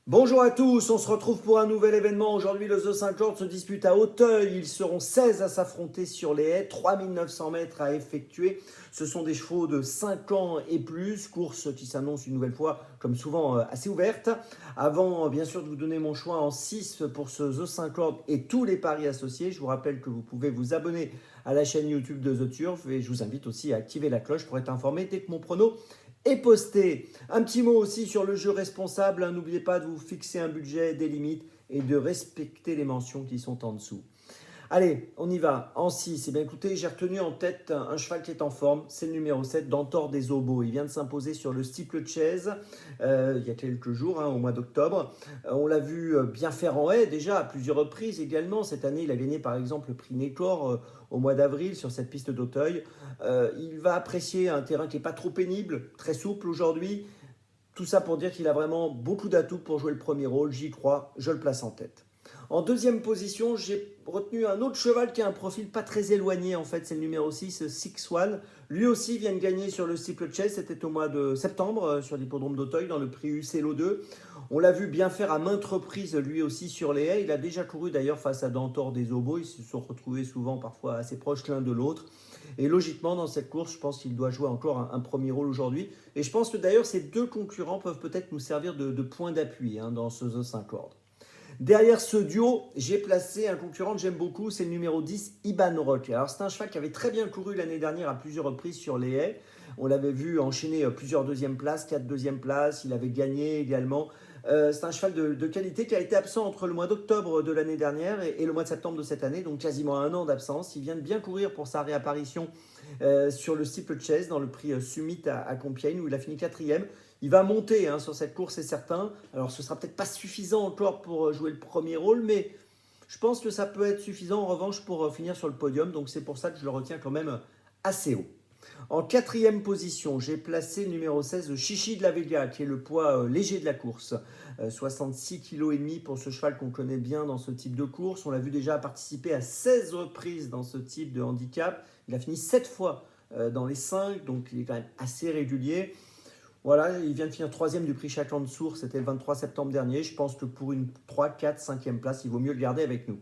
Bonjour à tous, on se retrouve pour un nouvel événement. Aujourd'hui, le The 50 se dispute à Auteuil. Ils seront 16 à s'affronter sur les haies, 3900 mètres à effectuer. Ce sont des chevaux de 5 ans et plus, course qui s'annonce une nouvelle fois, comme souvent, assez ouverte. Avant, bien sûr, de vous donner mon choix en 6 pour ce The 50 et tous les paris associés, je vous rappelle que vous pouvez vous abonner à la chaîne YouTube de The Turf et je vous invite aussi à activer la cloche pour être informé dès que mon prono et posté. Un petit mot aussi sur le jeu responsable. N'oubliez pas de vous fixer un budget, des limites et de respecter les mentions qui sont en dessous. Allez, on y va. En 6, eh bien écoutez, j'ai retenu en tête un cheval qui est en forme. C'est le numéro 7, Dantor des Obos. Il vient de s'imposer sur le Steeple Chase il y a quelques jours, au mois d'octobre. On l'a vu bien faire en haie déjà à plusieurs reprises également. Cette année, il a gagné par exemple le prix Nécor au mois d'avril sur cette piste d'Auteuil. Il va apprécier un terrain qui n'est pas trop pénible, très souple aujourd'hui. Tout ça pour dire qu'il a vraiment beaucoup d'atouts pour jouer le premier rôle. J'y crois, je le place en tête. En deuxième position, j'ai retenu un autre cheval qui a un profil pas très éloigné. En fait, c'est le numéro 6, Six One. Lui aussi vient de gagner sur le Steeple Chase. C'était au mois de septembre sur l'hippodrome d'Auteuil dans le prix UCLO 2. On l'a vu bien faire à maintes reprises lui aussi sur les haies. Il a déjà couru d'ailleurs face à Dantor des Obos. Ils se sont retrouvés souvent parfois assez proches l'un de l'autre. Et logiquement, dans cette course, je pense qu'il doit jouer encore un premier rôle aujourd'hui. Et je pense que d'ailleurs, ces deux concurrents peuvent peut-être nous servir de point d'appui dans ce The 50. Derrière ce duo, j'ai placé un concurrent que j'aime beaucoup, c'est le numéro 10, Iban Rock. Alors c'est un cheval qui avait très bien couru l'année dernière à plusieurs reprises sur les haies. On l'avait vu enchaîner plusieurs deuxièmes places, 4 deuxièmes places, il avait gagné également. C'est un cheval de qualité qui a été absent entre le mois d'octobre de l'année dernière et le mois de septembre de cette année, donc quasiment un an d'absence. Il vient de bien courir pour sa réapparition sur le Steeple Chase dans le prix Summit à Compiègne où il a fini quatrième. Il va monter sur cette course, c'est certain. Alors ce sera peut-être pas suffisant encore pour jouer le premier rôle, mais je pense que ça peut être suffisant en revanche pour finir sur le podium. Donc c'est pour ça que je le retiens quand même assez haut. En quatrième position, j'ai placé le numéro 16, Chichi de la Vega, qui est le poids léger de la course. 66,5 kg pour ce cheval qu'on connaît bien dans ce type de course. On l'a vu déjà participer à 16 reprises dans ce type de handicap. Il a fini 7 fois dans les 5, donc il est quand même assez régulier. Voilà, il vient de finir troisième du prix Châtelain de Sourds, c'était le 23 septembre dernier. Je pense que pour une 3, 4, 5e place, il vaut mieux le garder avec nous.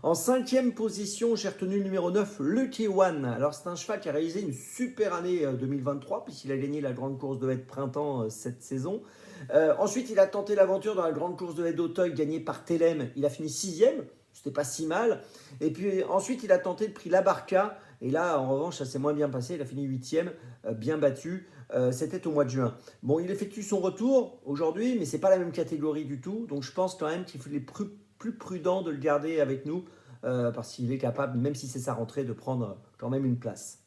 En cinquième position, j'ai retenu le numéro 9, Lucky One. Alors c'est un cheval qui a réalisé une super année 2023, puisqu'il a gagné la grande course de haie de printemps cette saison. Ensuite, il a tenté l'aventure dans la grande course de haie d'Auteuil, gagnée par Télème. Il a fini 6e, c'était pas si mal. Et puis ensuite, il a tenté le prix La Barca. Et là, en revanche, ça s'est moins bien passé. Il a fini 8e, bien battu. C'était au mois de juin. Bon, il effectue son retour aujourd'hui, mais c'est pas la même catégorie du tout. Donc je pense quand même qu'il est plus prudent de le garder avec nous parce qu'il est capable, même si c'est sa rentrée, de prendre quand même une place.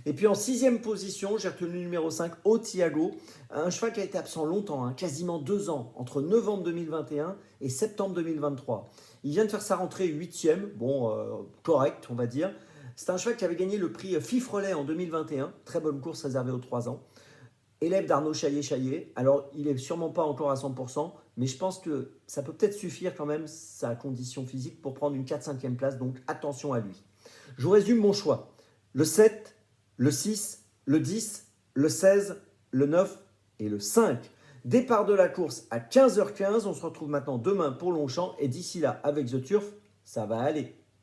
Et puis en sixième position, j'ai retenu le numéro 5, Otiago, un cheval qui a été absent longtemps, quasiment 2 ans, entre novembre 2021 et septembre 2023. Il vient de faire sa rentrée 8e, bon, correct, on va dire. C'est un cheval qui avait gagné le prix Fifrelet en 2021, très bonne course réservée aux 3 ans. Élève d'Arnaud Chaillet-Chaillet. Alors, il n'est sûrement pas encore à 100%, mais je pense que ça peut peut-être suffire quand même, sa condition physique, pour prendre une 4-5e place, donc attention à lui. Je vous résume mon choix. Le 7, le 6, le 10, le 16, le 9 et le 5. Départ de la course à 15h15. On se retrouve maintenant demain pour Longchamp. Et d'ici là, avec The Turf, ça va aller.